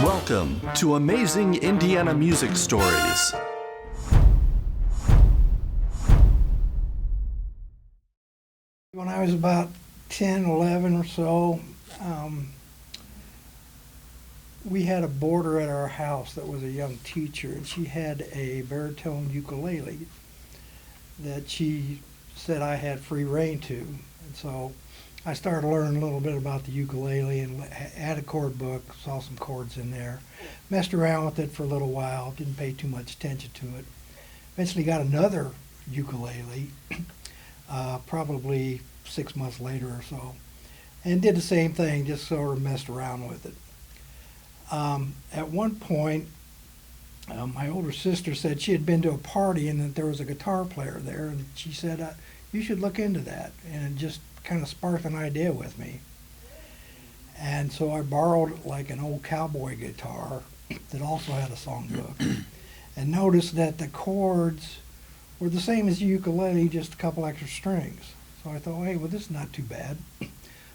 Welcome to Amazing Indiana Music Stories. When I was about 10, 11 or so, we had a boarder at our house that was a young teacher, and she had a baritone ukulele that she said I had free rein to. And so I started learning a little bit about the ukulele and had a chord book, saw some chords in there, messed around with it for a little while, didn't pay too much attention to it. Eventually got another ukulele, probably 6 months later or so, and did the same thing, just sort of messed around with it. At one point, my older sister said she had been to a party and that there was a guitar player there, and she said, you should look into that, and it just kind of sparked an idea with me. And so I borrowed like an old cowboy guitar that also had a songbook, and noticed that the chords were the same as the ukulele, just a couple extra strings. So I thought, hey, well, this is not too bad.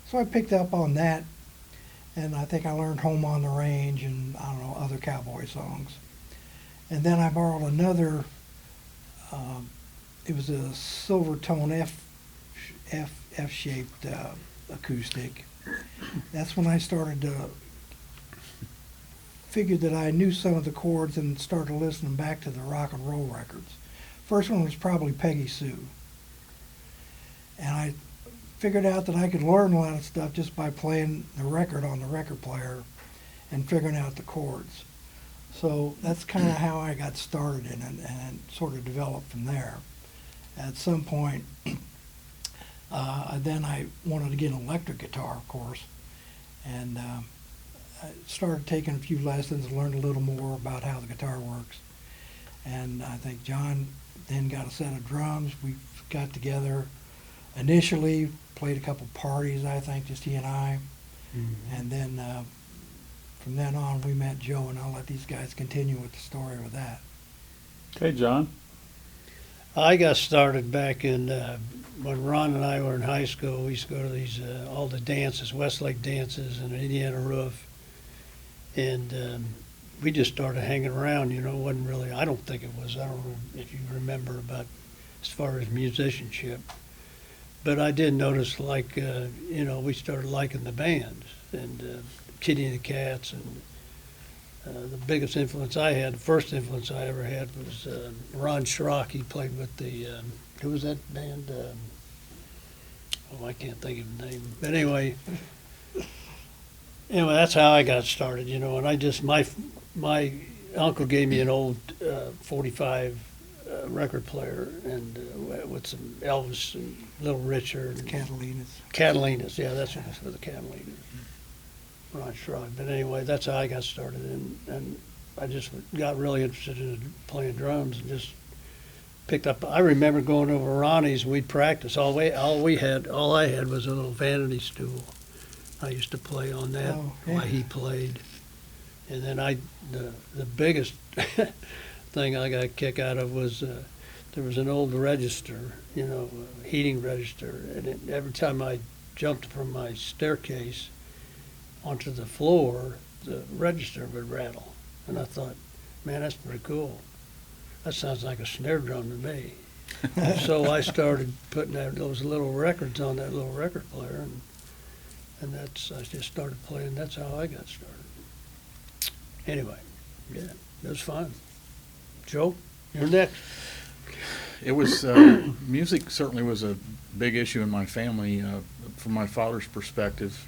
So I picked up on that, and I think I learned Home on the Range and, I don't know, other cowboy songs. And then I borrowed another, it was a silver tone F-shaped acoustic. That's when I started to figure that I knew some of the chords and started listening back to the rock and roll records. First one was probably Peggy Sue. And I figured out that I could learn a lot of stuff just by playing the record on the record player and figuring out the chords. So that's kind of how I got started in it, and it sort of developed from there. At some point, then I wanted to get an electric guitar, of course, and I started taking a few lessons and learned a little more about how the guitar works. And I think John then got a set of drums. We got together initially, played a couple parties, I think, just he and I. Mm-hmm. And then from then on, we met Joe, and I'll let these guys continue with the story with that. Okay, John. I got started back in, when Ron and I were in high school. We used to go to these, all the dances, Westlake dances and Indiana Roof. And we just started hanging around, you know. It wasn't really, I don't think it was, I don't know if you remember about as far as musicianship. But I did notice, like, you know, we started liking the bands, and Kitty and the Cats, and the biggest influence I had, the first influence I ever had was Ron Schrock. He played with the, who was that band? I can't think of the name. But anyway, that's how I got started, you know. And I just, my uncle gave me an old 45 record player, and with some Elvis and Little Richard. Catalinas, yeah, that's what it was, for the Catalinas. Ron Schrock. But anyway, that's how I got started, and I just got really interested in playing drums and just picked up. I remember going over to Ronnie's, and we'd practice. All I had was a little vanity stool. I used to play on that while he played. And then the biggest thing I got a kick out of was there was an old register, you know, heating register, and every time I jumped from my staircase onto the floor, the register would rattle. And I thought, man, that's pretty cool. That sounds like a snare drum to me. So I started putting those little records on that little record player, and I just started playing. That's how I got started. Anyway, yeah, it was fun. Joe, you're next. It was, music certainly was a big issue in my family. From my father's perspective,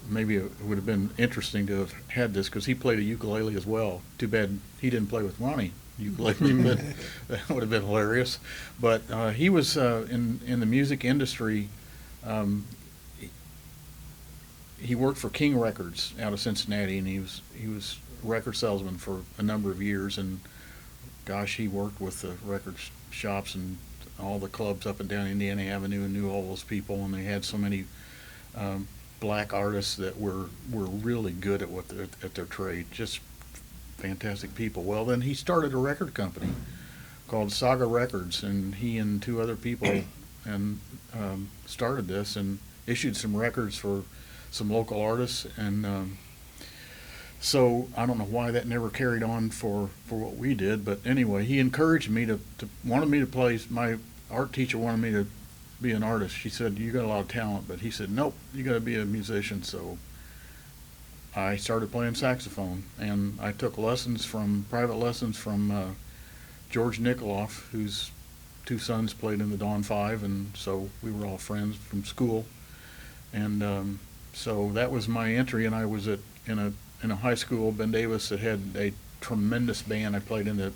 maybe it would have been interesting to have had this, because he played a ukulele as well. Too bad he didn't play with Ronnie ukulele, but that would have been hilarious. But he was in the music industry. He worked for King Records out of Cincinnati, and he was record salesman for a number of years, and gosh, he worked with the record shops and all the clubs up and down Indiana Avenue, and knew all those people, and they had so many black artists that were really good at their trade, just fantastic people. Well, then he started a record company called Saga Records, and he and two other people and started this and issued some records for some local artists, and So I don't know why that never carried on for what we did, but anyway, he encouraged me to wanted me to play. My art teacher wanted me to be an artist. She said, "You got a lot of talent," but he said, "Nope, you got to be a musician." So I started playing saxophone, and I took private lessons from George Nikoloff, whose two sons played in the Dawn Five, and so we were all friends from school. And so that was my entry, and I was in a high school, Ben Davis, that had a tremendous band. I played in the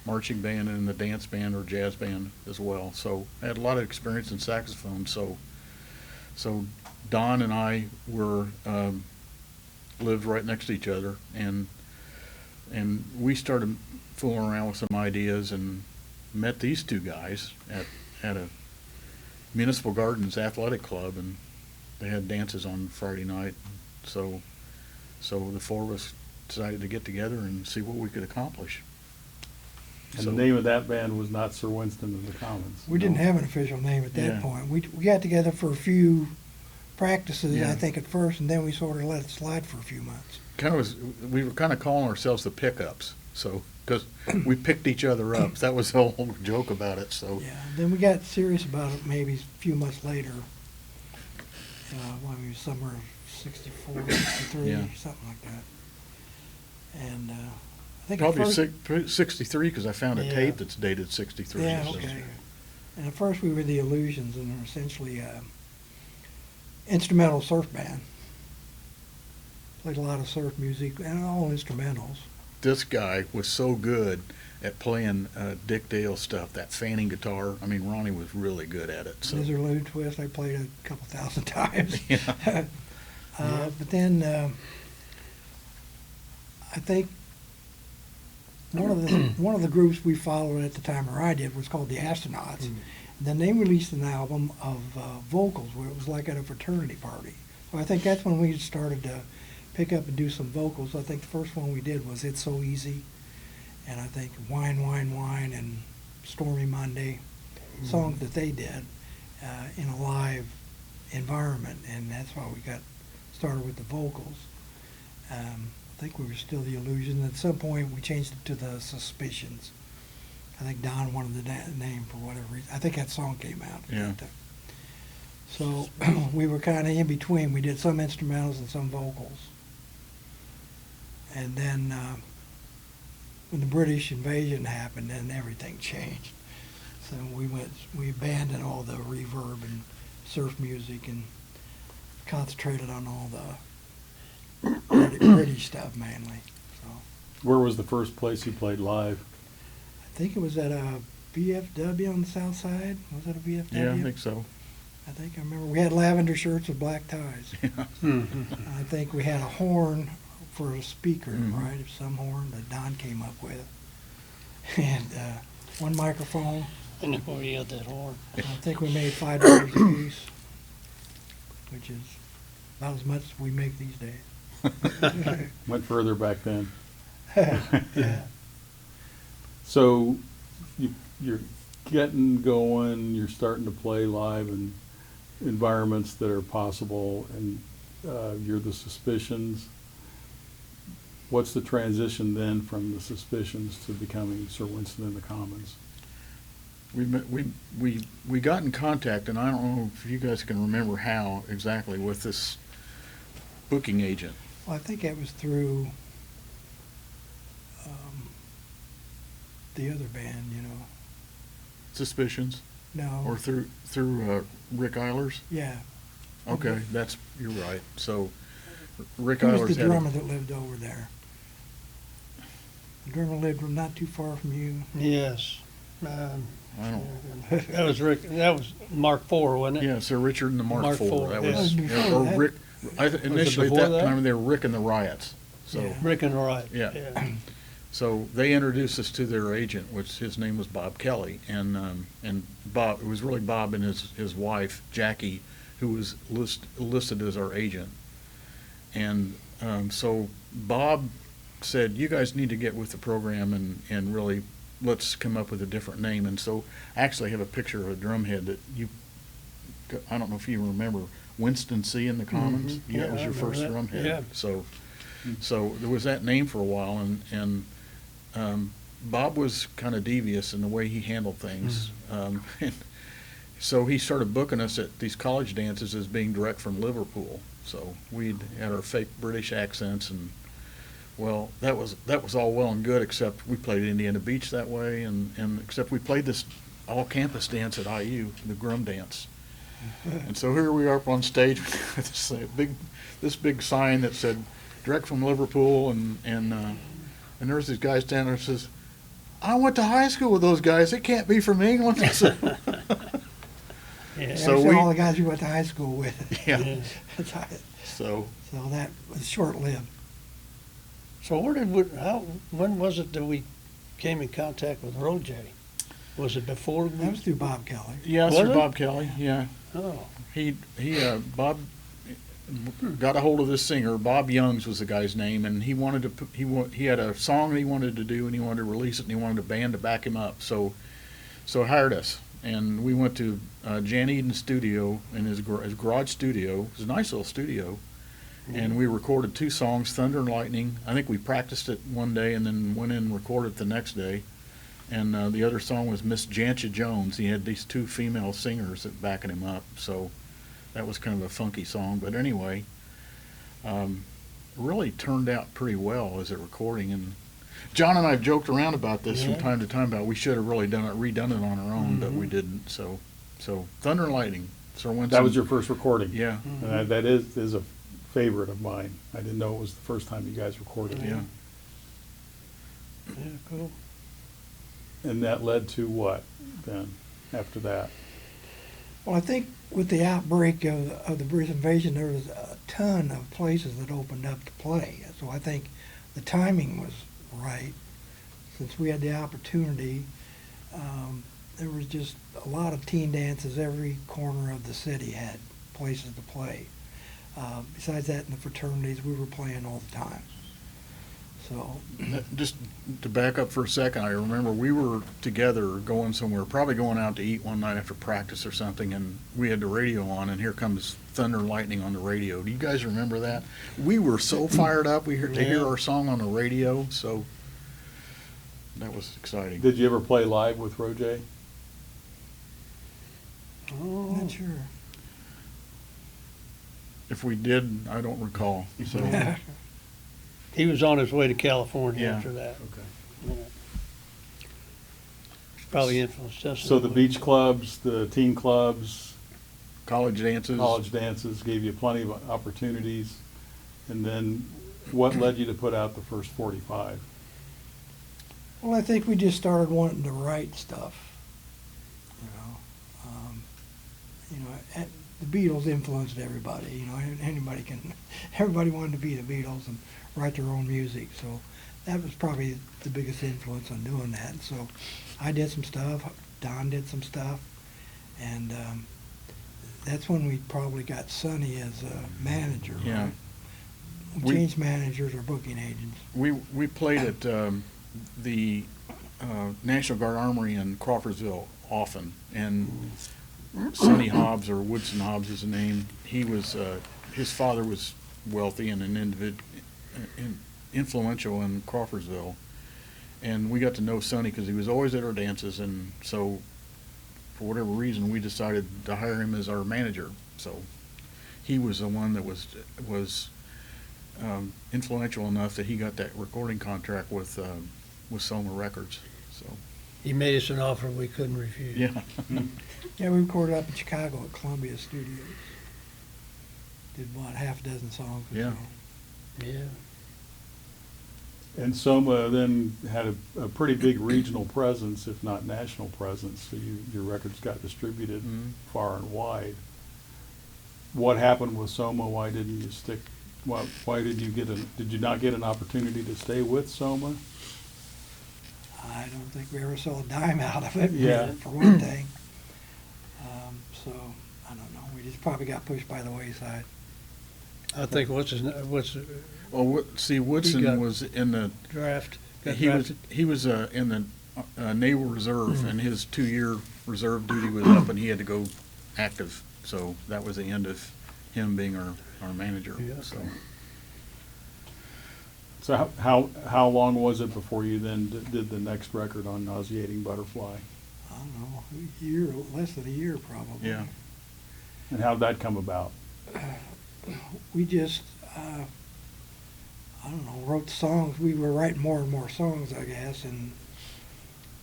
marching band and in the dance band or jazz band as well. So I had a lot of experience in saxophone. So Don and I lived right next to each other, and we started fooling around with some ideas and met these two guys at a Municipal Gardens athletic club, and they had dances on Friday night. So the four of us decided to get together and see what we could accomplish. And So- the name of that band was not Sir Winston and the Commons. We didn't have an official name at that Yeah. point. We got together for a few practices, Yeah. I think, at first, and then we sort of let it slide for a few months. We were kind of calling ourselves the Pickups, so, because we picked each other up. That was the whole joke about it, so. Yeah, then we got serious about it maybe a few months later. When we were somewhere 64, 63, Yeah. something like that. And I think Probably at first, 63, because I found a Yeah. tape that's dated 63. yeah, so- okay. And at first we were the Illusions, and were essentially instrumental surf band. Played a lot of surf music and all instrumentals. This guy was so good at playing Dick Dale stuff, that fanning guitar. I mean, Ronnie was really good at it. So. Lizard Twist, I played a couple thousand times. Yeah. But then I think one of the groups we followed at the time, or I did, was called the Astronauts. Mm. Then they released an album of vocals where it was like at a fraternity party. So I think that's when we started to pick up and do some vocals. I think the first one we did was "It's So Easy," and I think "Wine, Wine, Wine" and "Stormy Monday," songs that they did in a live environment, and that's why we got started with the vocals. I think we were still the Illusion. At some point, we changed it to the Suspicions. I think Don wanted the name for whatever reason. I think that song came out. Yeah. So we were kind of in between. We did some instrumentals and some vocals. And then when the British invasion happened, then everything changed. So we abandoned all the reverb and surf music and concentrated on all the British stuff mainly. So Where was the first place you played live? I think it was at a VFW on the south side. Was it a VFW? Yeah, I think so. I think I remember we had lavender shirts with black ties. I think we had a horn for a speaker, Mhm. right? Some horn that Don came up with. And one microphone. And then where you got that horn. I think we made $5 a piece, which is about as much as we make these days. Went further back then. Yeah. So you're getting going, you're starting to play live in environments that are possible, and you're the Suspicions. What's the transition then from the Suspicions to becoming Sir Winston and the Commons? We got in contact, and I don't know if you guys can remember how exactly, with this booking agent. Well, I think that was through the other band, Suspicions, No. or through Rick Eilers. Yeah. Okay, you're right. So Rick Who was Eilers the had drummer that lived over there? The drummer lived not too far from you. Yes. I don't. That was Rick, that was Mark IV, wasn't it? Yeah, Sir Richard and the Mark Mark IV. IV, That yeah. was, That was before or that. Rick. Initially at before that that? time they were Rick and the Riots. So Yeah. Rick and Wright. Yeah. So they introduced us to their agent, which his name was Bob Kelly, and Bob, it was really Bob and his wife Jackie, who was listed as our agent. And so Bob said, "You guys need to get with the program and really let's come up with a different name." And so I actually have a picture of a drumhead that I don't know if you remember, Winston C. in the Commons. Mhm. Yeah, that Yeah, was I your remember first that. drumhead. Yeah. So there was that name for a while, and Bob was kind of devious in the way he handled things. And so he started booking us at these college dances as being direct from Liverpool. So we'd had our fake British accents, and well, that was all well and good, except we played Indiana Beach that way, and except we played this all-campus dance at IU, the Grum Dance. And so here we are up on stage with this big sign that said direct from Liverpool, and there's these guys standing there and says, "I went to high school with those guys. They can't be from England." Yeah. So Actually, all the guys you went to high school with. Yeah. so So that was short-lived. So when was it that we came in contact with Roger? Was it before? That was through Bob Kelly. yeah, Was Sir it? Bob Kelly. Yeah, Oh, Bob got a hold of this singer. Bob Youngs was the guy's name, and he wanted to he had a song that he wanted to do, and he wanted to release it, and he wanted a band to back him up. So hired us, and we went to Jan Eden's studio in his garage studio. It was a nice little studio, and we recorded 2 songs, Thunder and Lightning. I think we practiced it one day and then went in and recorded it the next day. And the other song was Miss Jancha Jones. He had these 2 female singers that backing him up, so that was kind of a funky song. But anyway, really turned out pretty well as a recording. And John and I have joked around about this from Yeah. time to time about we should have really redone it on our own, but we didn't. So Thunder and Lightning, Sir Winston. That was your first recording? Yeah. And that is a favorite of mine. I didn't know it was the first time you guys recorded it. Yeah. yeah, cool. And that led to what then, after that? Well, I think with the outbreak of the British invasion, there was a ton of places that opened up to play. So I think the timing was right. Since we had the opportunity, there was just a lot of teen dances. Every corner of the city had places to play. Besides that, in the fraternities, we were playing all the time. So, Just to back up for a second, I remember we were together going somewhere, probably going out to eat one night after practice or something, and we had the radio on, and here comes Thunder and Lightning on the radio. Do you guys remember that? We were so fired up to hear our song on the radio, so that was exciting. Did you ever play live with Roger? Oh, not sure. If we did, I don't recall. So he was on his way to California Yeah. after that. Okay. Yeah. Probably influenced us. a So the little beach clubs, the teen clubs, college dances. college dances gave you plenty of opportunities. And then what led you to put out the first 45? Well, I think we just started wanting to write stuff. And the Beatles influenced everybody. Everybody wanted to be the Beatles and write their own music. So that was probably the biggest influence on doing that. So I did some stuff. Don did some stuff, and that's when we probably got Sonny as a manager. Yeah. Right? We We- changed managers or booking agents. We played at the National Guard Armory in Crawfordsville often, and Sonny Hobbs, or Woodson Hobbs is the name. He was his father was wealthy and an influential in Crawfordsville, and we got to know Sonny because he was always at our dances, and so for whatever reason we decided to hire him as our manager. So he was the one that was influential enough that he got that recording contract with Soma Records. So He made us an offer we couldn't refuse. yeah. Yeah, we recorded up in Chicago at Columbia Studios. Did half a dozen songs or Yeah. so. Yeah. And Soma then had a pretty big regional presence, if not national presence. So your records got distributed far and wide. What happened with Soma? Why didn't you stick? Why did you not get an opportunity to stay with Soma? I don't think we ever saw a dime out of it, Yeah. for one thing. So, I don't know, we just probably got pushed by the wayside. I think what's Well, Woodson got- was in the draft? Got he was drafted. in the Naval Reserve, and his 2-year reserve duty was up, and he had to go active. So that was the end of him being our manager. Yeah. So So how long was it before you then did the next record on Nauseating Butterfly? I don't know, a year, less than a year probably. Yeah. And how'd that come about? We just, I don't know, wrote songs. We were writing more and more songs, I guess, and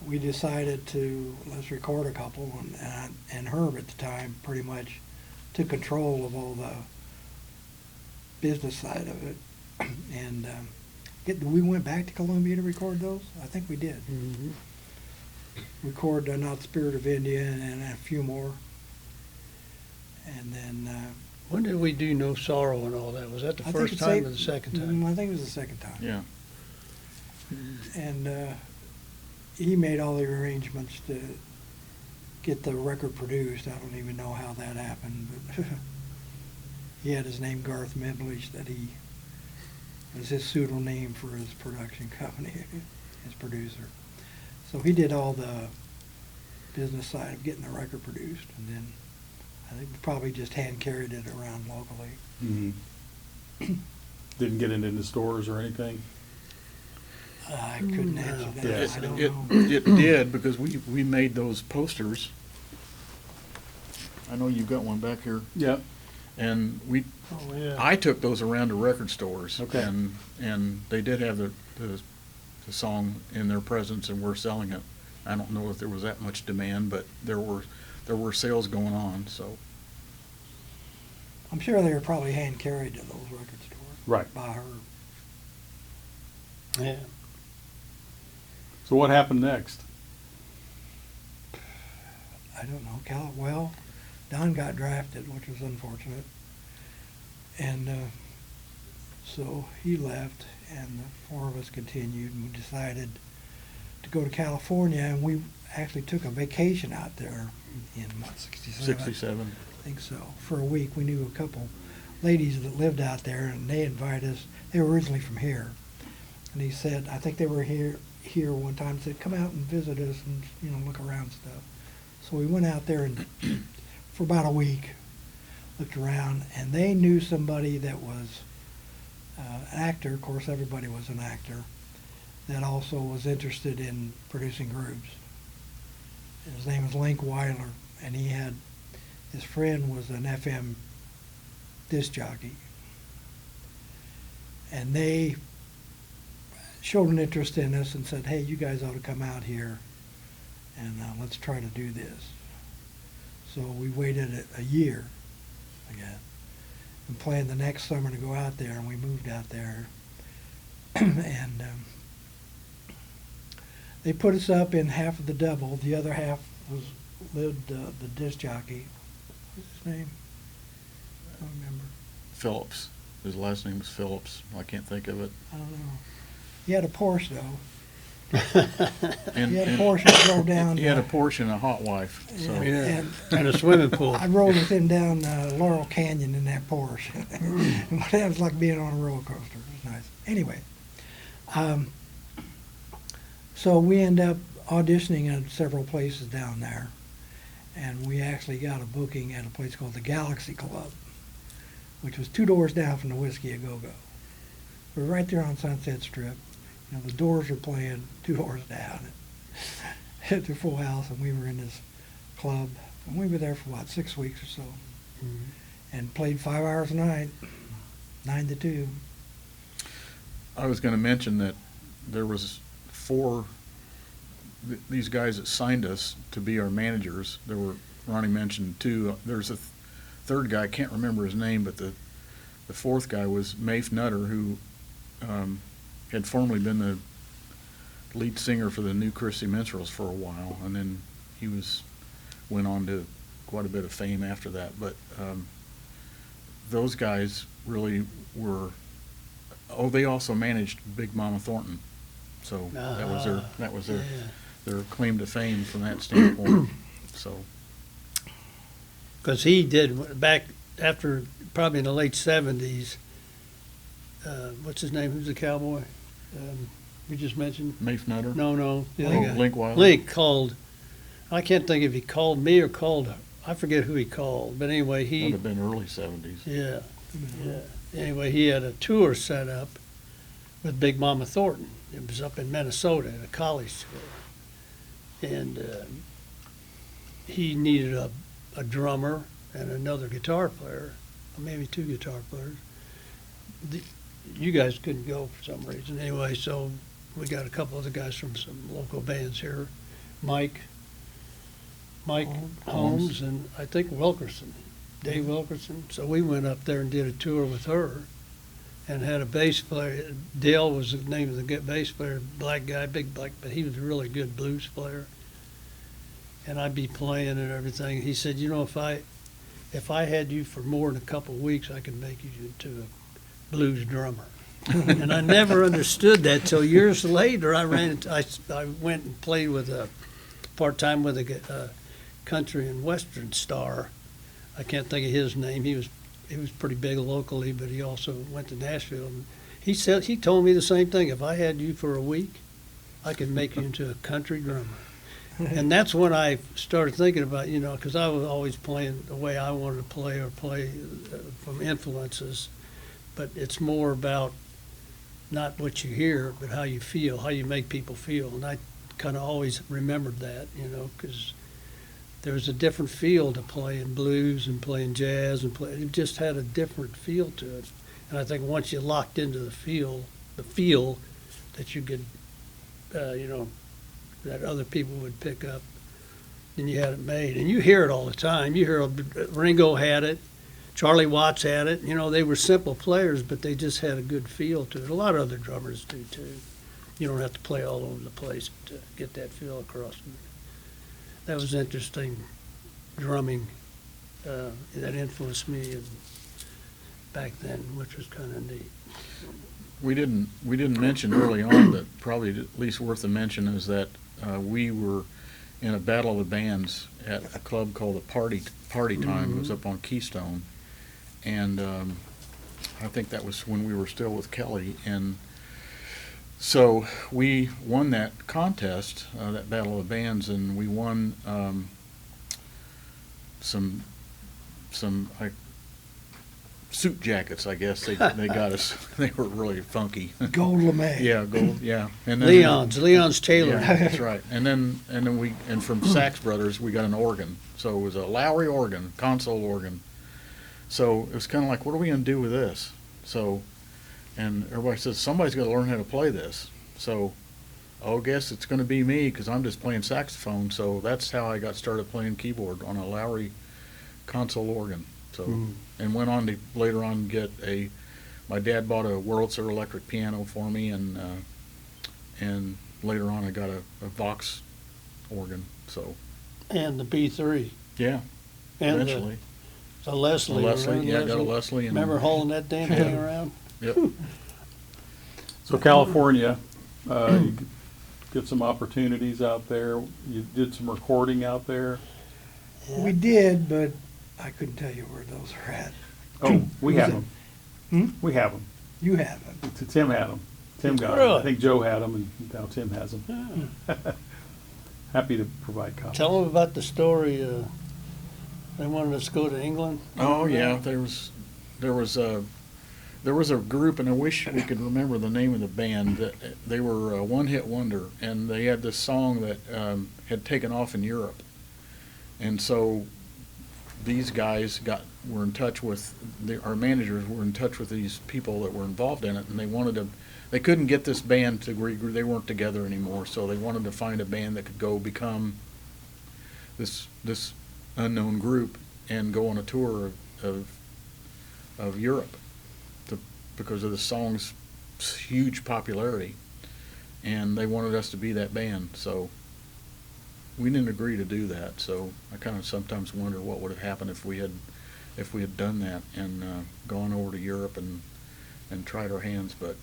we decided to, let's record a couple, and Herb at the time pretty much took control of all the business side of it. And we went back to Columbia to record those? I think we did. Mm-hmm. Record Not the Spirit of India and a few more. And then... When did we do No Sorrow and all that? Was that the I think first it's time eight- or the second time? I think it was the second time. Yeah. And he made all the arrangements to get the record produced. I don't even know how that happened, but he had his name Garth Medvescek, that he was his pseudonym for his production company, his producer. So he did all the business side of getting the record produced, and then I think we probably just hand carried it around locally. Mm-hmm. Didn't get it into stores or anything? I couldn't answer that. Yeah. I don't It, know. it did, because we made those posters. I know you've got one back here. Yep. And Oh, yeah. I took those around to record stores. Okay. And they did have the song in their presence, and we're selling it. I don't know if there was that much demand, but there were sales going on, so. I'm sure they were probably hand carried to those record stores. Right. By her. Yeah. So what happened next? I don't know. Well, Don got drafted, which was unfortunate. And so he left, and the four of us continued, and we decided to go to California, and we actually took a vacation out there in, what, 67? 67. I think so, for a week. We knew a couple ladies that lived out there, and they invited us. They were originally from here. And he said, I think they were here one time, said, come out and visit us and, look around and stuff. So we went out there and for about a week, looked around, and they knew somebody that was an actor. Of course, everybody was an actor, that also was interested in producing groups. His name was Link Weiler, and his friend was an FM disc jockey. And they showed an interest in us and said, hey, you guys ought to come out here and let's try to do this. So we waited a year, I guess, and planned the next summer to go out there, and we moved out there. And they put us up in half of the double. The other half lived the disc jockey. What's his name? I don't remember. Phillips. His last name was Phillips. I can't think of it. I don't know. He had a Porsche, though. And, He had a and Porsche that drove down. he had a Porsche and a hot wife. So Yeah. And And a swimming pool. I rode with him down Laurel Canyon in that Porsche. It was like being on a roller coaster. It was nice. Anyway, so we end up auditioning at several places down there, and we actually got a booking at a place called the Galaxy Club, which was 2 doors down from the Whiskey A Go-Go. We were right there on Sunset Strip. The Doors were playing 2 doors down. Hit their full house, and we were in this club. And we were there for, 6 weeks or so. Mhm. And played 5 hours a night, 9 to 2. I was going to mention that there was 4 these guys that signed us to be our managers. There were, Ronnie mentioned 2. There's a third guy, I can't remember his name, but the fourth guy was Mafe Nutter, who had formerly been the lead singer for the New Christie Minstrels for a while, and then he went on to quite a bit of fame after that. But those guys really were. Oh, they also managed Big Mama Thornton, so that was their claim to fame from that standpoint. So. Because he did back after, probably in the late 70s, what's his name? Who's the cowboy? We just mentioned? Mafe Nutter? No, the other guy. Link Wilder? Link called, I can't think if he called me or called, I forget who he called, but anyway, Would he, have been early 70s. yeah. Anyway, he had a tour set up with Big Mama Thornton. It was up in Minnesota at a college school. And he needed a drummer and another guitar player, or maybe 2 guitar players. You guys couldn't go for some reason. Anyway, so we got a couple other guys from some local bands here. Mike Holmes, and I think Wilkerson, Dave Wilkerson. So we went up there and did a tour with her and had a bass player. Dale was the name of the bass player, black guy, big black, but he was a really good blues player. And I'd be playing and everything. He said, you know, if I had you for more than a couple of weeks, I could make you into a blues drummer. And I never understood that till years later. I went and played with part-time with a country and western star. I can't think of his name. He was pretty big locally, but he also went to Nashville. And he told me the same thing. If I had you for a week, I could make you into a country drummer. And that's when I started thinking about, you know, because I was always playing the way I wanted to play or play from influences. But it's more about not what you hear, but how you feel, how you make people feel. And I kind of always remembered that, you know, because there was a different feel to playing blues and playing jazz and it just had a different feel to it. And I think once you locked into the feel that you could, you know, that other people would pick up, then you had it made. And you hear it all the time. You hear Ringo had it, Charlie Watts had it. You know, they were simple players, but they just had a good feel to it. A lot of other drummers do too. You don't have to play all over the place to get that feel across. That was interesting drumming that influenced me back then, which was kind of neat. We didn't mention early on, but probably at least worth a mention is that we were in a battle of the bands at a club called the Party Time. It was up on Keystone, and I think that was when we were still with Kelly. And so we won that contest, that battle of the bands, and we won some suit jackets, I guess. They got us. They were really funky. Gold lame. Yeah, gold. Yeah, and then Leon's Taylor. Yeah, that's right. And then from Sachs Brothers we got an organ. So it was a Lowry organ, console organ. So it was kind of like, what are we going to do with this? So, and everybody says somebody's got to learn how to play this. So, I guess it's going to be me because I'm just playing saxophone. So that's how I got started playing keyboard on a Lowry console organ. So, and went on to later on get my dad bought a Wurlitzer electric piano for me, and later on I got a Vox organ. So. And the B3. Yeah. And eventually. The Leslie. Yeah, I got a Leslie. And remember hauling that damn thing around? Yep. So California, you get some opportunities out there. You did some recording out there. Yeah. We did, but I couldn't tell you where those are at. Oh, we have Was them. We have them. You haven't. Tim had them. Tim got them. Really? I think Joe had them, and now Tim has them. Happy to provide copies. Tell them about the story. They wanted us to go to England. Oh yeah, there was a group, and I wish we could remember the name of the band. That they were a one-hit wonder, and they had this song that had taken off in Europe, and so these guys were in touch with our managers were in touch with these people that were involved in it, and they couldn't get this band to agree. They weren't together anymore, so they wanted to find a band that could go become this unknown group and go on a tour of Europe because of the song's huge popularity, and they wanted us to be that band. So we didn't agree to do that. So I kind of sometimes wonder what would have happened if we had done that and gone over to Europe and tried our hands, but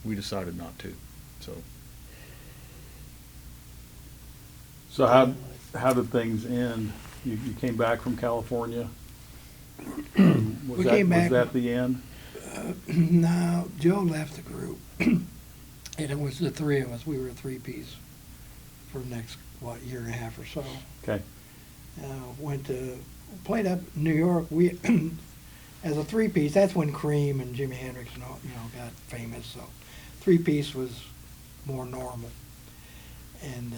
we decided not to. So how did things end? You came back from California. Was that the end? No, Joe left the group, and it was the three of us. We were a three-piece for the next year and a half or so. Okay. Played up in New York. We as a three-piece. That's when Cream and Jimi Hendrix and all got famous. So three-piece was more normal. And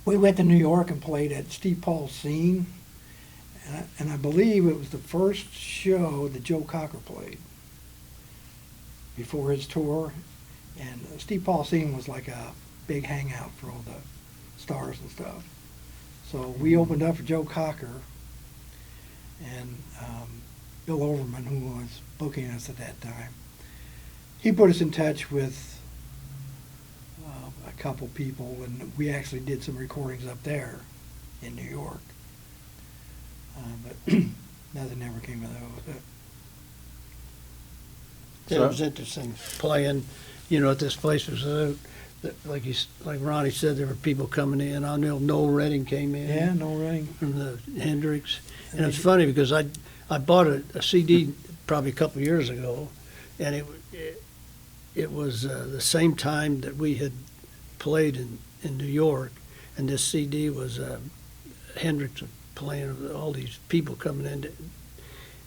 we went to New York and played at Steve Paul's Scene, and I believe it was the first show that Joe Cocker played before his tour. And Steve Paul's Scene was like a big hangout for all the stars and stuff. So we opened up for Joe Cocker, and Bill Overman, who was booking us at that time, he put us in touch with a couple people, and we actually did some recordings up there in New York. But nothing ever came of those. It was interesting playing, at this place was, like Ronnie said, there were people coming in. I know Noel Redding came in. Yeah, no ring. From the Hendrix. And it's funny because I bought a CD probably a couple of years ago, and it was the same time that we had played in New York, and this CD was Hendrix playing with all these people coming in,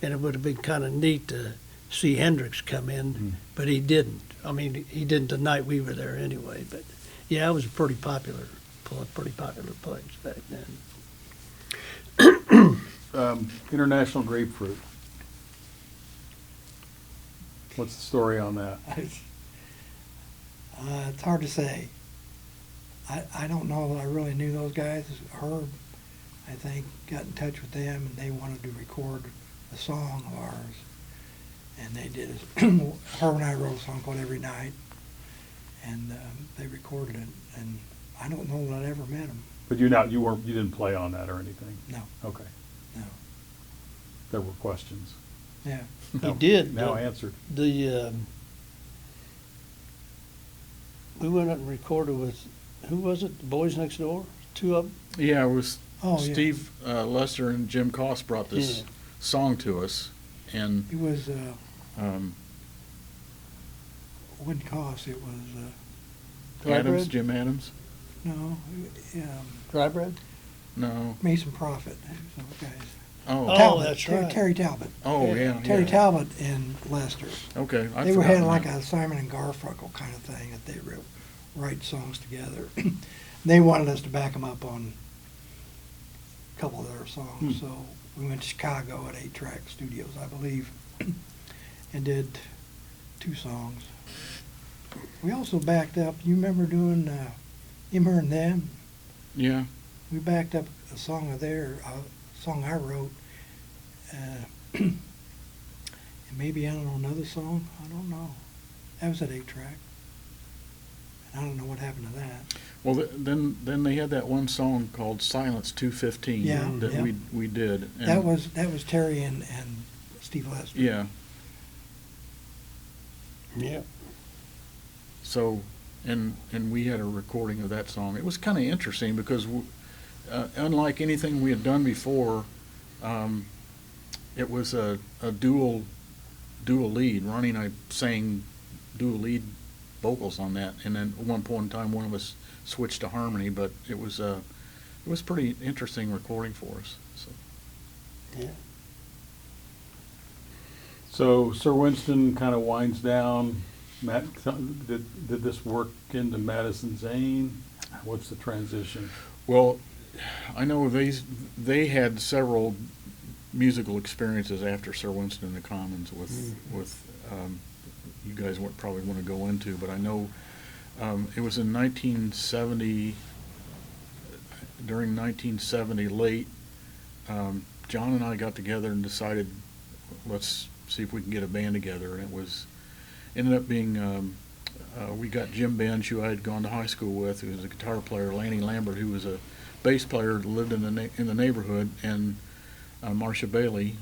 and it would have been kind of neat to see Hendrix come in, but he didn't. I mean, he didn't the night we were there anyway, but yeah, it was a pretty popular place back then. International Grapefruit. What's the story on that? It's hard to say. I don't know that I really knew those guys. Herb, I think, got in touch with them, and they wanted to record a song of ours. And they did. Herb and I wrote a song called Every Night, and they recorded it. And I don't know that I ever met them. But you didn't play on that or anything? No. Okay. No. There were questions. Yeah. He did. Now answered. We went up and recorded with, who was it? The Boys Next Door? Two of them? Yeah, it was Oh, yeah. Steve Lester and Jim Koss brought this Yeah. song to us, and It was, um, it wouldn't cost, it was, Dry Adams, Bread? Jim Adams. no, Dry Bread? No. Mason Prophet, those guys. Oh. Talbot, that's right. Terry Talbot. Oh, yeah. Terry yeah. Talbot and Lester. Okay. I'd They were had forgotten like that. a Simon and Garfunkel kind of thing that they would write songs together. They wanted us to back them up on a couple of their songs, so we went to Chicago at 8-Track Studios, I believe, and did 2 songs. We also backed up. You remember doing Him, Her, and Them? Yeah. We backed up a song of theirs, a song I wrote. And maybe, I don't know, another song? I don't know. That was at 8-Track. And I don't know what happened to that. Well, then they had that one song called Silence 215 Yeah, that yeah. we did. And That was Terry and Steve Lester. Yeah. Yeah. So, and we had a recording of that song. It was kind of interesting because unlike anything we had done before, it was a dual lead. Ronnie and I sang dual lead vocals on that, and then at one point in time, one of us switched to harmony. But it was pretty interesting recording for us. So. Yeah. So Sir Winston kind of winds down. Matt, did this work into Madison Zane? What's the transition? Well, I know they had several musical experiences after Sir Winston and the Commons with you guys probably want to go into, but I know it was in 1970, during 1970 late, John and I got together and decided, let's see if we can get a band together, and ended up being, we got Jim Bench, who I had gone to high school with, who was a guitar player, Lanny Lambert, who was a bass player, lived in the neighborhood, and Marcia Bailey.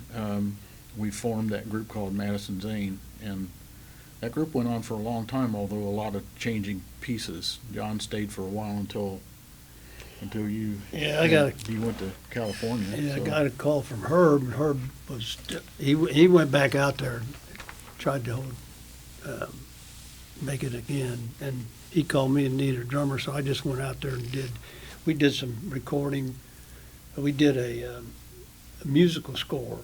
We formed that group called Madison Zane, and that group went on for a long time, although a lot of changing pieces. John stayed for a while until you you went to California. Yeah, so. I got a call from Herb, and Herb was he went back out there and tried to make it again, and he called me and needed a drummer, so I just went out there and we did some recording. We did a musical score,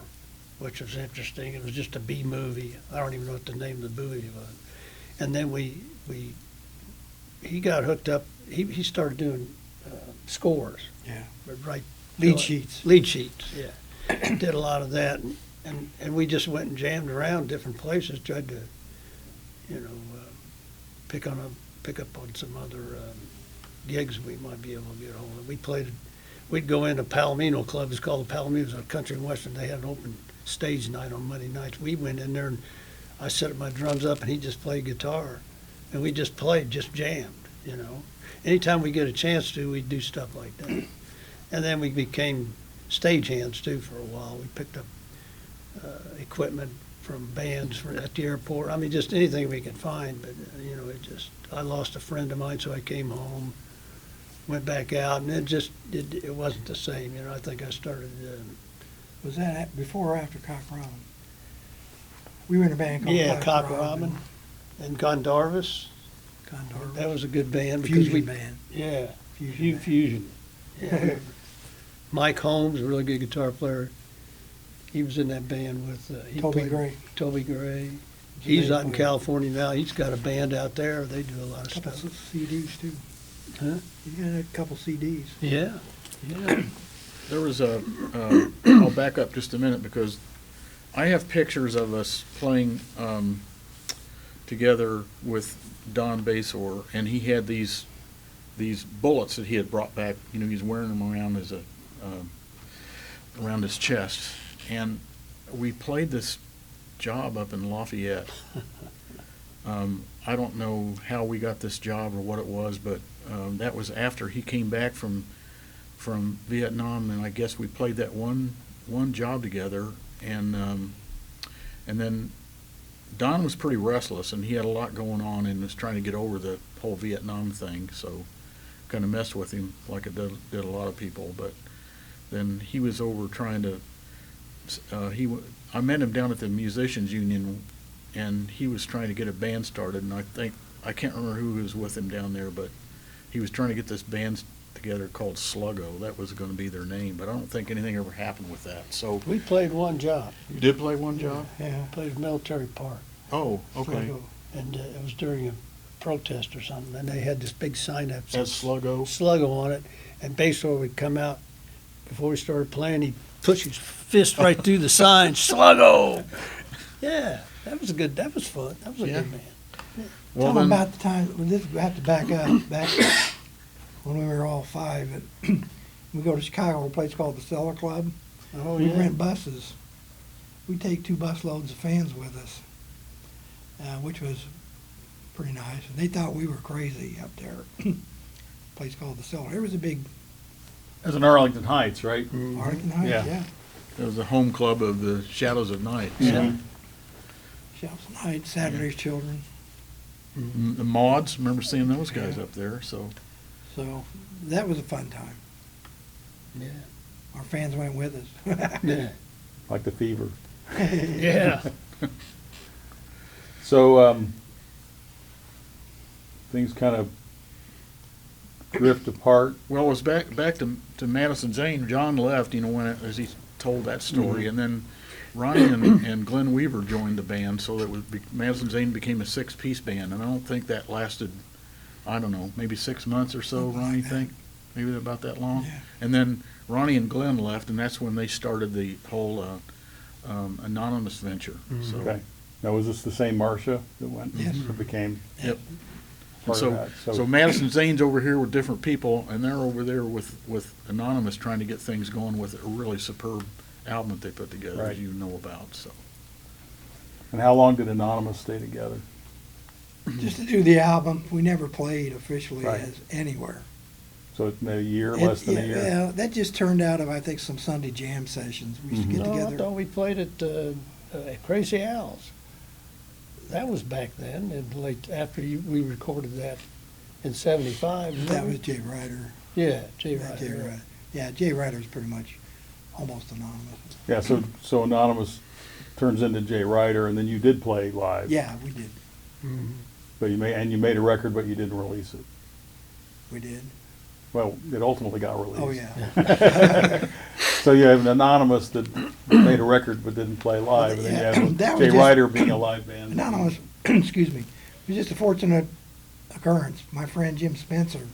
which was interesting. It was just a B movie. I don't even know what the name of the movie was. And then he got hooked up. He started doing scores. Yeah. Right. Lead sheets. Lead sheets. Yeah. Did a lot of that, and we just went and jammed around different places, tried to, pick up on some other gigs we might be able to get hold of. We'd go into Palomino Club. It's called the Palomino. It's a country and western. They had an open stage night on Monday nights. We went in there and I set my drums up and he just played guitar, and we just played, just jammed. Anytime we get a chance to, we do stuff like that. And then we became stagehands too for a while. We picked up equipment from bands at the airport. I mean, just anything we could find. But I lost a friend of mine, so I came home, went back out, and it wasn't the same. I think I started. Was that before or after Cock Robin? We were in a band called Cock Robin and Gondarvis. That was a good band. Fusion band. Yeah, Fusion. Yeah. Mike Holmes, a really good guitar player. He was in that band with Toby Gray. Toby Gray. He's out in California now. He's got a band out there. They do a lot of Couple stuff. CDs too. Huh? He had a couple CDs. Yeah. Yeah. There was I'll back up just a minute because I have pictures of us playing together with Don Basor, and he had these bullets that he had brought back. He's wearing them around around his chest, and we played this job up in Lafayette. I don't know how we got this job or what it was, but that was after he came back from Vietnam, and I guess we played that one job together, and then Don was pretty restless, and he had a lot going on and was trying to get over the whole Vietnam thing, so kind of messed with him like it did a lot of people. But then he was over trying to, I met him down at the Musicians Union, and he was trying to get a band started, and I can't remember who was with him down there, but he was trying to get this band together called Sluggo. That was going to be their name, but I don't think anything ever happened with that. So We played one job. you did play one job? Yeah. Played Military Park. Oh, okay. And it was during a protest or something, and they had this big sign up As Sluggo? Sluggo on it, and Basor would come out before we started playing. He'd push his fist right through the sign, Sluggo. Yeah, that was fun. That was a good band. Well, Tell them then, about the time. We have to back up. Back when we were all 5, we go to Chicago, a place called the Cellar Club. Oh We yeah. rent buses. We take 2 bus loads of fans with us, which was pretty nice. And they thought we were crazy up there. Place called the Cellar. It was a big That's in Arlington Heights, right? Arlington Heights, Yeah. yeah. it was the home club of the Shadows of Night. Yeah. Shells Night, Saturday's Children. The Mods, remember seeing those guys up there, so. So that was a fun time. Yeah. Our fans went with us. Yeah. Like the Fever. Yeah. So things kind of drift apart. Well, it was back to Madison Zane. John left, as he told that story, and then Ronnie and Glenn Weaver joined the band, so that Madison Zane became a 6-piece band, and I don't think that lasted, I don't know, maybe 6 months or so. Something Ronnie, like that. think maybe about that long. Yeah. And then Ronnie and Glenn left, and that's when they started the whole anonymous venture. So. Okay. Now, was this the same Marcia that went? Yes. That became Yep. part So, of that? so Madison Zane's over here with different people, and they're over there with Anonymous trying to get things going with a really superb album that they put together, Right. as you know about. So And how long did Anonymous stay together? Just to do the album, we never played officially Right. as anywhere. So it's maybe a year, less than a year? Yeah, that just turned out of, I think, some Sunday jam sessions. We used to get No, I together. thought we played at Crazy Al's. That was back then, and late after we recorded that in '75. That was Jay Ryder. Yeah, Jay Yeah, Ryder. Jay Ryder. Yeah, Jay Ryder's pretty much almost anonymous. Yeah, so Anonymous turns into Jay Ryder, and then you did play live. Yeah, we did. Mhm. But you made a record, but you didn't release it. We did. Well, it ultimately got released. Oh, yeah. So you have an Anonymous that made a record but didn't play live, and then Yeah, you have that was Jay just- Ryder being a live band. Anonymous, excuse me, was just a fortunate occurrence. My friend Jim Spencer,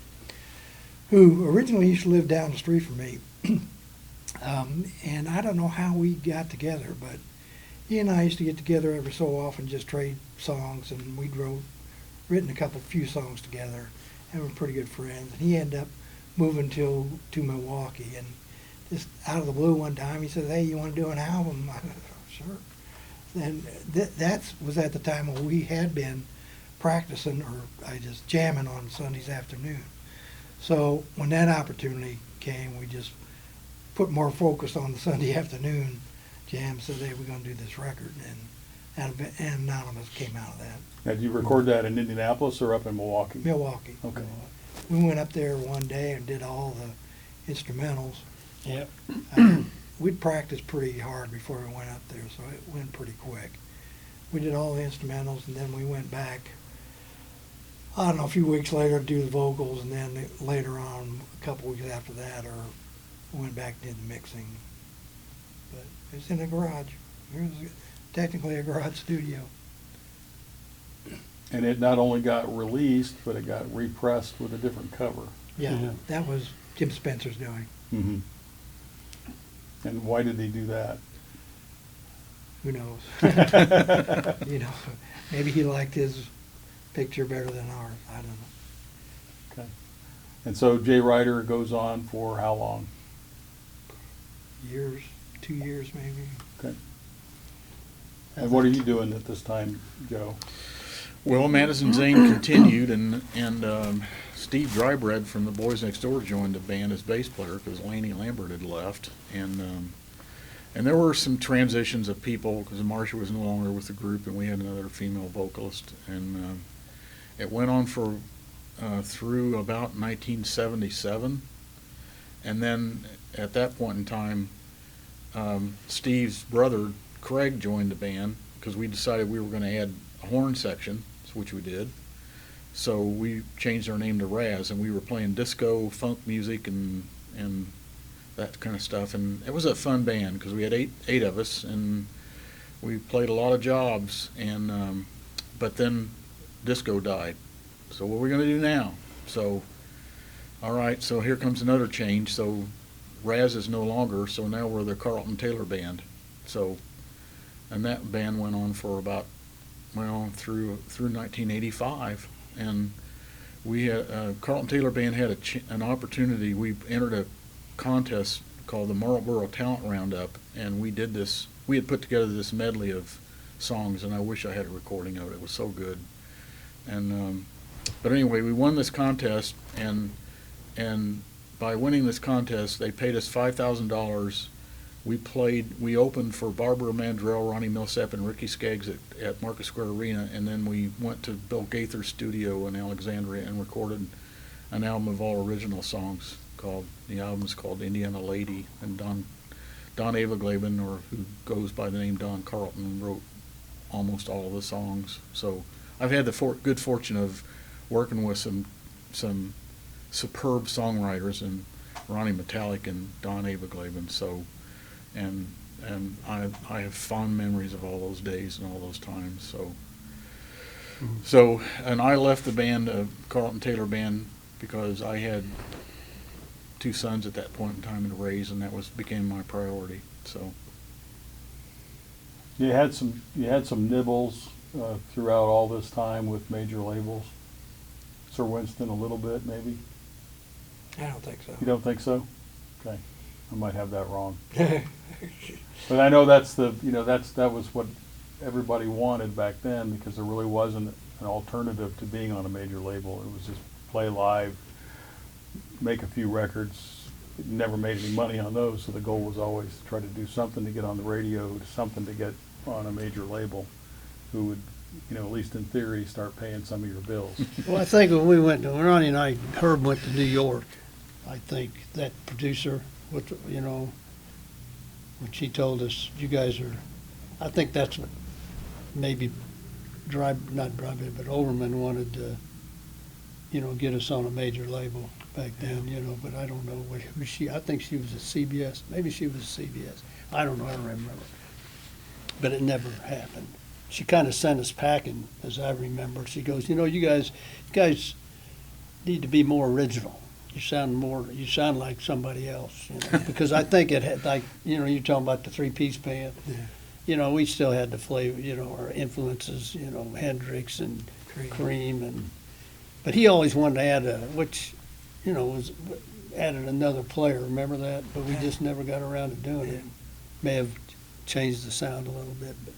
who originally used to live down the street from me, and I don't know how we got together, but he and I used to get together every so often, just trade songs, and we'd written a few songs together, and we're pretty good friends. And he ended up moving to Milwaukee, and just out of the blue one time, he said, "Hey, you want to do an album?" I said, "Sure." And that was at the time when we had been practicing, or I just jamming on Sundays afternoon. So when that opportunity came, we just put more focus on the Sunday afternoon jam. Said, "Hey, we're going to do this record," and Anonymous came out of that. Now, did you record that in Indianapolis or up in Milwaukee? Milwaukee. Okay. We went up there one day and did all the instrumentals. Yep. We'd practiced pretty hard before we went up there, so it went pretty quick. We did all the instrumentals, and then we went back, I don't know, a few weeks later to do the vocals, and then later on, a couple weeks after that, went back and did the mixing. But it was in a garage. It was technically a garage studio. And it not only got released, but it got repressed with a different cover. Yeah, Yeah. that was Jim Spencer's doing. Mm-hmm. And why did he do that? Who knows? You know, maybe he liked his picture better than ours. I don't know. Okay. And so Jay Ryder goes on for how long? Years, 2 years maybe. Okay. And what are you doing at this time, Joe? Well, Madison Zane continued, and Steve Drybread from the Boys Next Door joined the band as bass player because Laney Lambert had left, and there were some transitions of people because Marcia was no longer with the group, and we had another female vocalist, and it went on for through about 1977, and then at that point in time, Steve's brother Craig joined the band because we decided we were going to add a horn section, which we did. So we changed our name to Raz, and we were playing disco, funk music, and that kind of stuff. And it was a fun band because we had eight of us, and we played a lot of jobs. And but then disco died. So what are we going to do now? So all right, so here comes another change. So Raz is no longer. So now we're the Carlton Taylor Band. So and that band went on for about through 1985, and we had Carlton Taylor Band had an opportunity. We entered a contest called the Marlboro Talent Roundup, and we did this. We had put together this medley of songs, and I wish I had a recording of it. It was so good. And but anyway, we won this contest, and by winning this contest, they paid us $5,000. We opened for Barbara Mandrell, Ronnie Millsap, and Ricky Skaggs at Market Square Arena, and then we went to Bill Gaither's studio in Alexandria and recorded an album of all original songs. The album's called Indiana Lady, and Don Aveglaben, or who goes by the name Don Carlton, wrote almost all of the songs. So I've had the good fortune of working with some superb songwriters, and Ronnie Matelic and Don Aveglaben. So. And I have fond memories of all those days and all those times. So and I left the band, Carlton Taylor Band, because I had 2 sons at that point in time to raise, and that became my priority. So You had some nibbles throughout all this time with major labels. Sir Winston a little bit, maybe. I don't think so. You don't think so? Okay, I might have that wrong. But I know that was what everybody wanted back then, because there really wasn't an alternative to being on a major label. It was just play live, make a few records. Never made any money on those, so the goal was always to try to do something to get on the radio, something to get on a major label who would, at least in theory, start paying some of your bills. Well, I think when Ronnie and I, Herb went to New York, I think that producer, when she told us, you guys are, I think that's what maybe not Dryden, but Overman wanted to, get us on a major label back then, but I don't know who she, I think she was at CBS. Maybe she was at CBS. I don't know, I don't remember. But it never happened. she kind of sent us packing, as I remember. She goes, you know, you guys need to be more original. You sound like somebody else, you know, because I think it had, like, you know, you're talking about the three-piece band. Yeah. You know, we still had the flavor, you know, our influences, you know, Hendrix and Cream, but he always wanted to add which, you know, added another player. Remember that? But we just never got around to doing it. May have changed the sound a little bit, but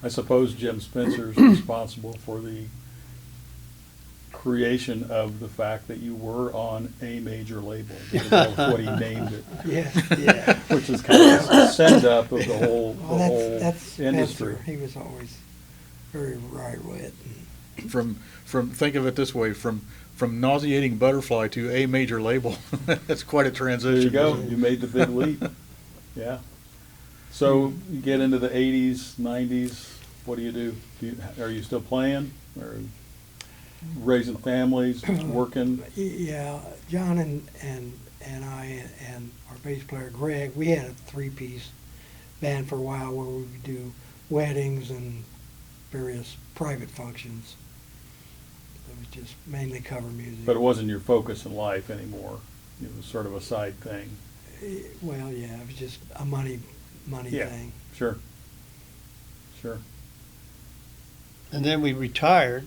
I suppose Jim Spencer's responsible for the creation of the fact that you were on a major label, because that was what he named it, Yeah. which is kind of a send-up of the whole, Well, that's industry. Spencer. He was always very right wit. From think of it this way, from nauseating butterfly to a major label. That's quite a transition. There you go. You made the big leap. Yeah. So you get into the 80s, 90s. What do? Are you still playing? Or raising families, working? Yeah, John and I and our bass player Greg, we had a three-piece band for a while where we would do weddings and various private functions. It was just mainly cover music. But it wasn't your focus in life anymore. It was sort of a side thing. Well, yeah, it was just a money Yeah. thing. Sure. Sure. and then we retired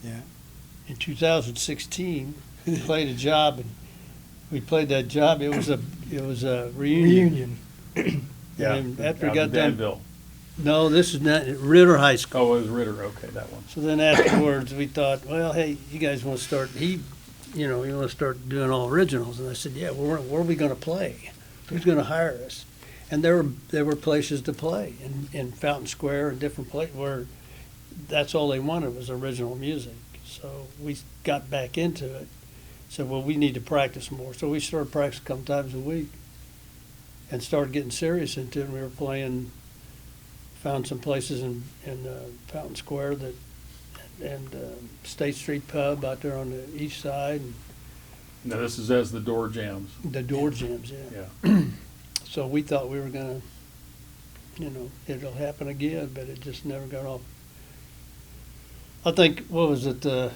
Yeah. in 2016. We played a job, and we played that job. It was a reunion. Yeah. And after we Out got in done, Danville. no, this is not Ritter High School. Oh, it was Ritter. Okay, that one. So then afterwards, we thought, well, hey, you guys want to start? You want to start doing all originals? And I said, yeah. Well, where are we going to play? Who's going to hire us? And there were places to play in Fountain Square and different places where that's all they wanted was original music. So we got back into it. Said, well, we need to practice more. So we started practicing a couple times a week and started getting serious into it. And we were playing, found some places in Fountain Square and State Street Pub out there on the east side. And Now, this is as the door jams. the door jams, yeah. Yeah. So we thought we were gonna, it'll happen again, but it just never got off. I think, what was it, the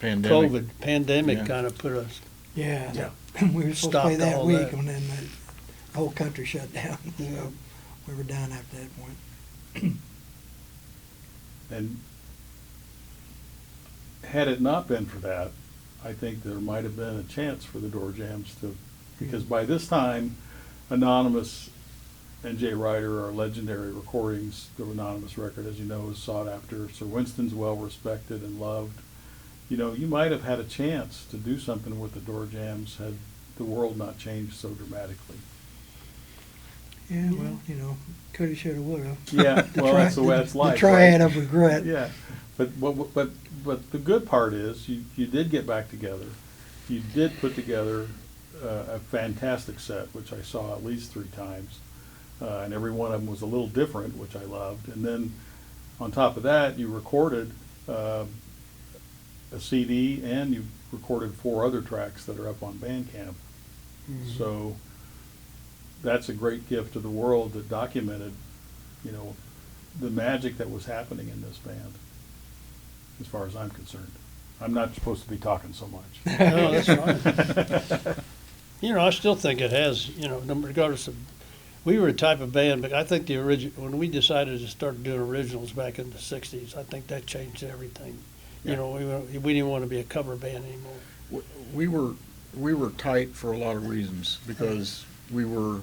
Pandemic. COVID pandemic Yeah. kind of put us, Yeah. Yeah. We were supposed to Stopped play that all week, that. and then the whole country shut down. Yeah. So we were done after that point. And had it not been for that, I think there might have been a chance for the door jams to, because by this time, Anonymous and Jay Ryder are legendary recordings. The Anonymous record, as you know, is sought after. Sir Winston's well respected and loved. You might have had a chance to do something with the door jams had the world not changed so dramatically. Yeah, well, coulda, shoulda, woulda. Yeah, well, that's the way it's life. The triad right? of regret. Yeah, but the good part is you did get back together. You did put together a fantastic set, which I saw at least 3 times, and every one of them was a little different, which I loved. And then on top of that, you recorded a CD, and you recorded 4 other tracks that are up on Bandcamp. Mm-hmm. So that's a great gift to the world that documented, the magic that was happening in this band, as far as I'm concerned. I'm not supposed to be talking so much. no, that's fine. I still think it has, regardless of, we were a type of band, but I think when we decided to start doing originals back in the 60s, I think that changed everything. Yeah. We didn't want to be a cover band anymore. We were tight for a lot of reasons, because we were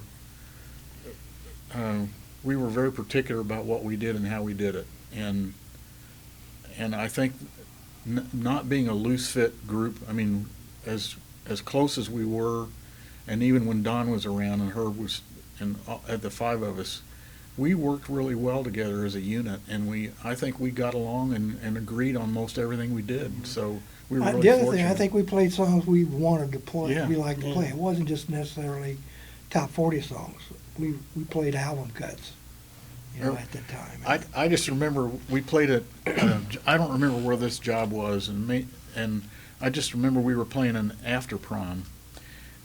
very particular about what we did and how we did it, and I think not being a loose fit group. I mean, as close as we were, and even when Don was around and Herb was, and at the 5 of us, we worked really well together as a unit, and I think we got along and agreed on most everything we did. So we were really The other fortunate. thing, I think we played songs we wanted to play. Yeah. We liked to Yeah. play. It wasn't just necessarily top 40 songs. We played album cuts, at the time. I just remember we played at, I don't remember where this job was, and I just remember we were playing an after prom,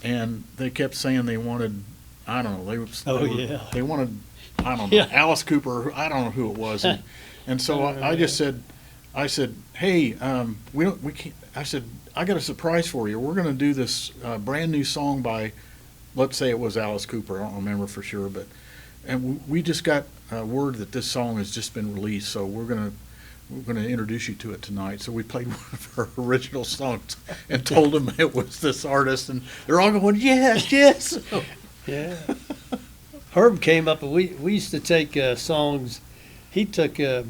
and they kept saying they wanted, I don't know, Yeah. they wanted I don't know, Yeah. Alice Cooper, I don't know who it was. And so I just said, hey, we can't, I said, I got a surprise for you. We're going to do this brand new song by, let's say it was Alice Cooper. I don't remember for sure, and we just got word that this song has just been released, so we're going to introduce you to it tonight. So we played one of our original songs and told them it was this artist, and they're all going, yes, yes. Yeah. Herb came up, and we used to take songs. He took "Help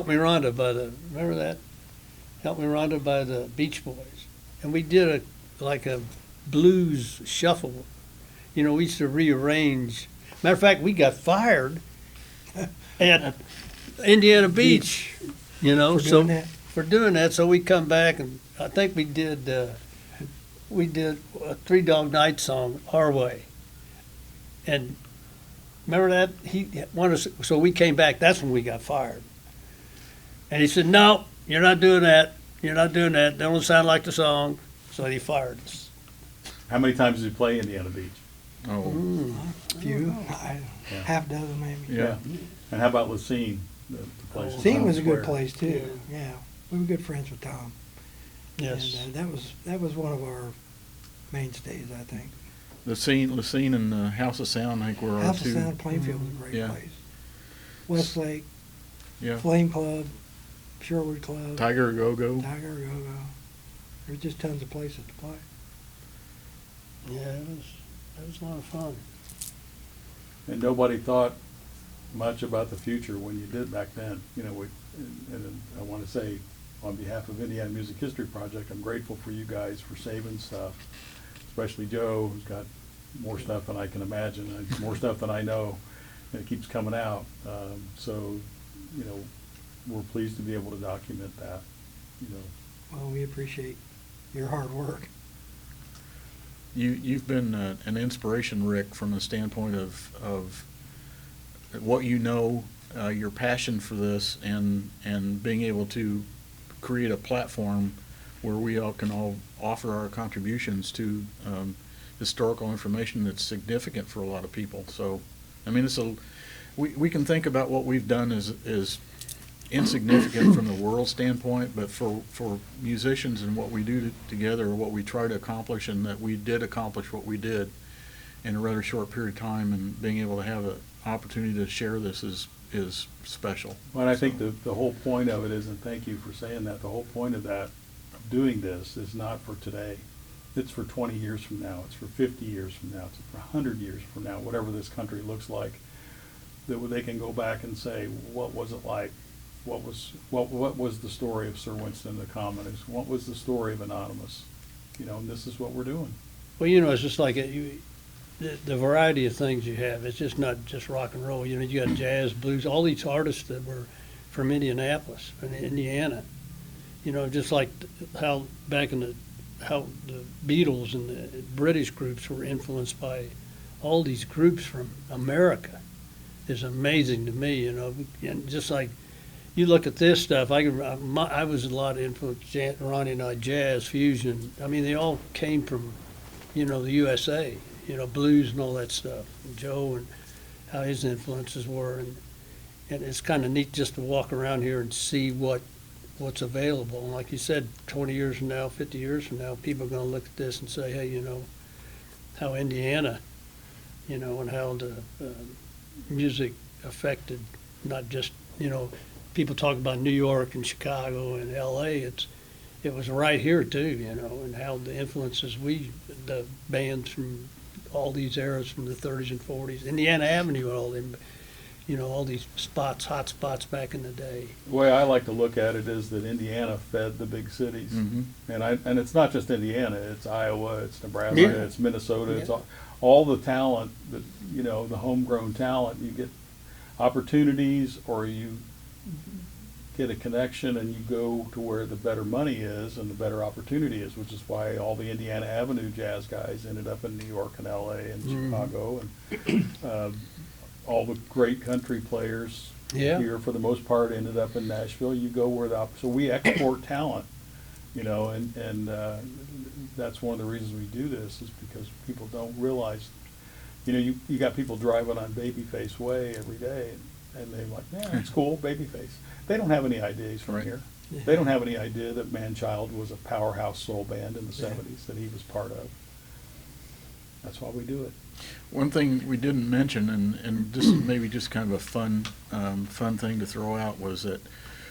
Me Rhonda" remember that? "Help Me Rhonda" by the Beach Boys, and we did a blues shuffle. We used to rearrange. Matter of fact, we got fired at Indiana Beach. For doing that. So we come back, and I think we did a Three Dog Night song, "Our Way." And remember that? He wanted us, so we came back. That's when we got fired. And he said, "No, you're not doing that. You're not doing that. That don't sound like the song." So he fired us. How many times did you play Indiana Beach? Oh, A few, Yeah. half dozen maybe. yeah. And how about Lucene? The place in Scene Town was a good Square? place too. Yeah, we were good friends with Tom. Yes. And that was one of our mainstays, I think. The scene in House of Sound, I think, were our House of two. Sound, Plainfield was a great Yeah. place. Westlake, Yeah. Flame Club, Sherwood Club, Tiger Go-Go. Tiger Go-Go. There's just tons of places to play. Yeah, it was a lot of fun. And nobody thought much about the future when you did back then. And I want to say, on behalf of Indiana Music History Project, I'm grateful for you guys for saving stuff, especially Joe, who's got more stuff than I can imagine, and more stuff than I know, and it keeps coming out. So, we're pleased to be able to document that. Well, we appreciate your hard work. You've been an inspiration, Rick, from the standpoint of what your passion for this, and being able to create a platform where we all can offer our contributions to historical information that's significant for a lot of people. So, I mean, we can think about what we've done as insignificant from the world standpoint, but for musicians and what we do together, or what we try to accomplish, and that we did accomplish what we did in a rather short period of time, and being able to have an opportunity to share this is special. Well, and I think the whole point of it is, and thank you for saying that, the whole point of doing this is not for today. It's for 20 years from now. It's for 50 years from now. It's for 100 years from now, whatever this country looks like, that they can go back and say, what was it like? What was the story of Sir Winston the Communist? What was the story of Anonymous? And this is what we're doing. Well, it's just like the variety of things you have. It's just not just rock and roll. You got jazz, blues, all these artists that were from Indianapolis and Indiana. Just like how how the Beatles and the British groups were influenced by all these groups from America is amazing to me. And just like you look at this stuff, I was a lot of influence. Ronnie and I, jazz, fusion. I mean, they all came from the USA. Blues and all that stuff. And Joe and how his influences were, and it's kind of neat just to walk around here and see what's available. And like you said, 20 years from now, 50 years from now, people are going to look at this and say, hey, how Indiana, and how the music affected not just, people talk about New York and Chicago and L.A. It was right here too, and how the influences the bands from all these eras from the 30s and 40s, Indiana Avenue, and all them, all these hot spots back in the day. The way I like to look at it is that Indiana fed the big cities, and it's not just Indiana. It's Iowa, it's Nebraska, it's Minnesota. It's all the talent that the homegrown talent. You get opportunities, or you get a connection, and you go to where the better money is and the better opportunity is, which is why all the Indiana Avenue jazz guys ended up in New York and L.A. and Chicago, and all the great country players here, for the most part, ended up in Nashville. You go where so we export talent, and that's one of the reasons we do this, is because people don't realize you know, you got people driving on Babyface Way every day, and they're like, yeah, it's cool, Babyface. They don't have any idea he's from Right. here. They don't have any idea that Manchild was a powerhouse soul band in the Yeah. 70s that he was part of. That's why we do it. One thing we didn't mention, and just maybe just kind of a fun thing to throw out, was that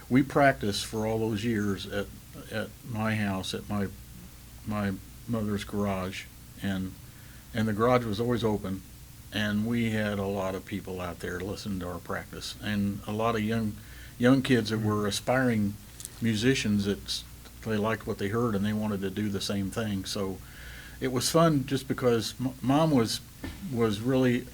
we practiced for all those years at my house, at my mother's garage, and the garage was always open, and we had a lot of people out there listening to our practice, and a lot of young kids that were aspiring musicians that they liked what they heard and they wanted to do the same thing. So it was fun just because Mom was really,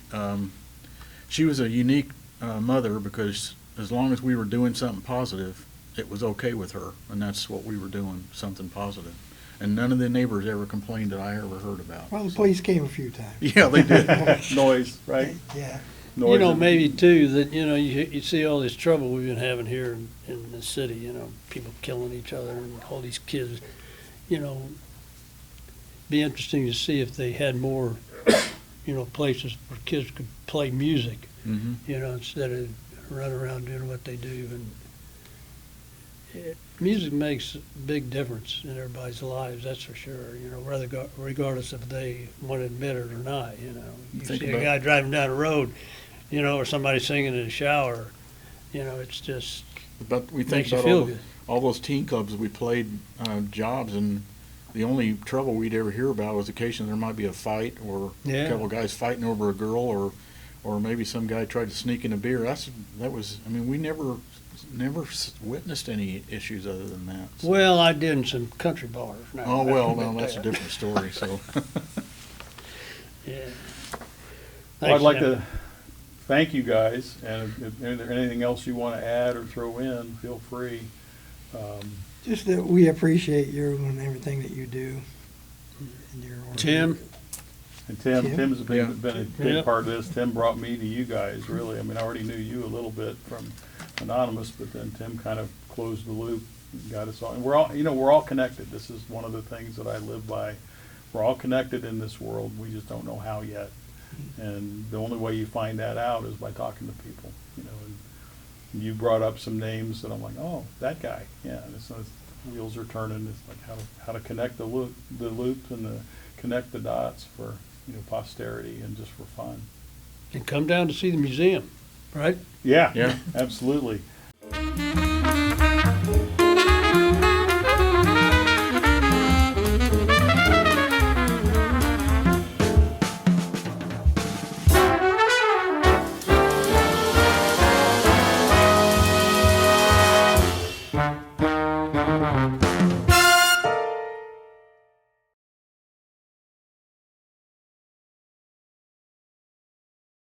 she was a unique mother, because as long as we were doing something positive, it was okay with her, and that's what we were doing, something positive. And none of the neighbors ever complained that I ever heard about. Well, the police came a few times. Yeah, they did. Noise, right? Yeah. Noise You know, and- maybe too, that, you know, you see all this trouble we've been having here in the city, you know, people killing each other and all these kids, you know, be interesting to see if they had more, you know, places where kids could play music, Mhm. you know, instead of running around doing what they do. And music makes a big difference in everybody's lives, that's for sure, you know, regardless if they want to admit it or not, you know. You Think see a about- guy driving down the road, you know, or somebody singing in the shower, you know, it's just But we think makes you about feel good. all those teen clubs we played jobs, and the only trouble we'd ever hear about was occasionally there might be a fight, or Yeah. a couple guys fighting over a girl, or maybe some guy tried to sneak in a beer. That was, I mean, we never witnessed any issues other than that. So. Well, I did in some country bars. Now, Oh, I well, admit no, that's a that. different story, so. Yeah. Well, I'd Thanks, like Jim. to thank you guys, and if there anything else you want to add or throw in, feel free. Just that we appreciate you and everything that you do. And your work. Tim, And Tim's been Yeah. a Yeah. big part of this. Tim brought me to you guys, really. I mean, I already knew you a little bit from Anonymous, but then Tim kind of closed the loop and got us all. And we're all, you know, we're all connected. This is one of the things that I live by. We're all connected in this world. We just don't know how yet. And the only way you find that out is by talking to people, you know. And you brought up some names that I'm like, oh, that guy. Yeah, and it's wheels are turning. It's like how to connect the loop and connect the dots for, you know, posterity and just for fun. and come down to see the museum, right? Yeah, Yeah. absolutely.